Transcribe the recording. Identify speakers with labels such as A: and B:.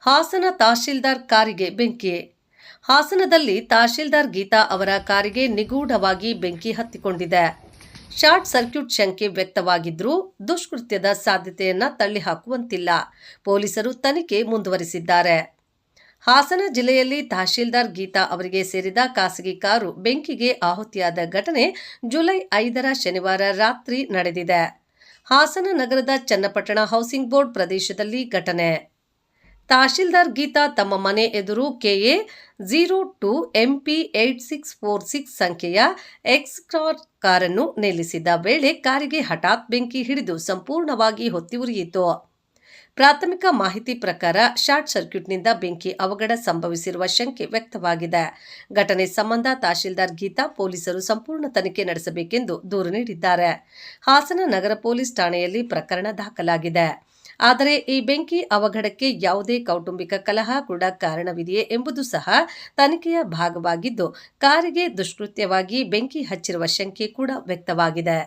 A: ಹಾಸನ ತಹಶೀಲ್ದಾರ್ ಕಾರಿಗೆ ಬೆಂಕಿ. ಹಾಸನದಲ್ಲಿ ತಹಶೀಲ್ದಾರ್ ಗೀತಾ ಅವರ ಕಾರಿಗೆ ನಿಗೂಢವಾಗಿ ಬೆಂಕಿ ಹತ್ತಿಕೊಂಡಿದೆ. ಶಾರ್ಟ್ ಸರ್ಕ್ಯೂಟ್ ಶಂಕೆ ವ್ಯಕ್ತವಾಗಿದ್ರೂ ದುಷ್ಕೃತ್ಯದ ಸಾಧ್ಯತೆಯನ್ನ ತಳ್ಳಿಹಾಕುವಂತಿಲ್ಲ. ಪೊಲೀಸರು ತನಿಖೆ ಮುಂದುವರಿಸಿದ್ದಾರೆ. ಹಾಸನ ಜಿಲ್ಲೆಯಲ್ಲಿ ತಹಶೀಲ್ದಾರ್ ಗೀತಾ ಅವರಿಗೆ ಸೇರಿದ ಖಾಸಗಿ ಕಾರು ಬೆಂಕಿಗೆ ಆಹುತಿಯಾದ ಘಟನೆ ಜುಲೈ 5ರ ಶನಿವಾರ ರಾತ್ರಿ ನಡೆದಿದೆ. ಹಾಸನ ನಗರದ ಚನ್ನಪಟ್ಟಣ ಹೌಸಿಂಗ್ ಬೋರ್ಡ್ ಪ್ರದೇಶದಲ್ಲಿ ಘಟನೆ. ತಹಶೀಲ್ದಾರ್ ಗೀತಾ ತಮ್ಮ ಮನೆ ಎದುರು ಕೆಎ 02 MP 8646 ಸಂಖ್ಯೆಯ ಎಕ್ಸ್ಕಾರ್ ಕಾರನ್ನು ನಿಲ್ಲಿಸಿದ್ದ ವೇಳೆ ಕಾರಿಗೆ ಹಠಾತ್ ಬೆಂಕಿ ಹಿಡಿದು ಸಂಪೂರ್ಣವಾಗಿ ಹೊತ್ತಿ ಉರಿಯಿತು. ಪ್ರಾಥಮಿಕ ಮಾಹಿತಿ ಪ್ರಕಾರ ಶಾರ್ಟ್ ಸರ್ಕ್ಯೂಟ್ನಿಂದ ಬೆಂಕಿ ಅವಘಡ ಸಂಭವಿಸಿರುವ ಶಂಕೆ ವ್ಯಕ್ತವಾಗಿದೆ. ಘಟನೆ ಸಂಬಂಧ ತಹಶೀಲ್ದಾರ್ ಗೀತಾ ಪೊಲೀಸರು ಸಂಪೂರ್ಣ ತನಿಖೆ ನಡೆಸಬೇಕೆಂದು ದೂರು ನೀಡಿದ್ದಾರೆ. ಹಾಸನ ನಗರ ಪೊಲೀಸ್ ಠಾಣೆಯಲ್ಲಿ ಪ್ರಕರಣ ದಾಖಲಾಗಿದೆ. ಆದರೆ ಈ ಬೆಂಕಿ ಅವಘಡಕ್ಕೆ ಯಾವುದೇ ಕೌಟುಂಬಿಕ ಕಲಹ ಕೂಡ ಕಾರಣವಿದೆಯೇ ಎಂಬುದು ಸಹ ತನಿಖೆಯ ಭಾಗವಾಗಿದ್ದು, ಕಾರಿಗೆ ದುಷ್ಕೃತ್ಯವಾಗಿ ಬೆಂಕಿ ಹಚ್ಚಿರುವ ಶಂಕೆ ಕೂಡ ವ್ಯಕ್ತವಾಗಿದೆ.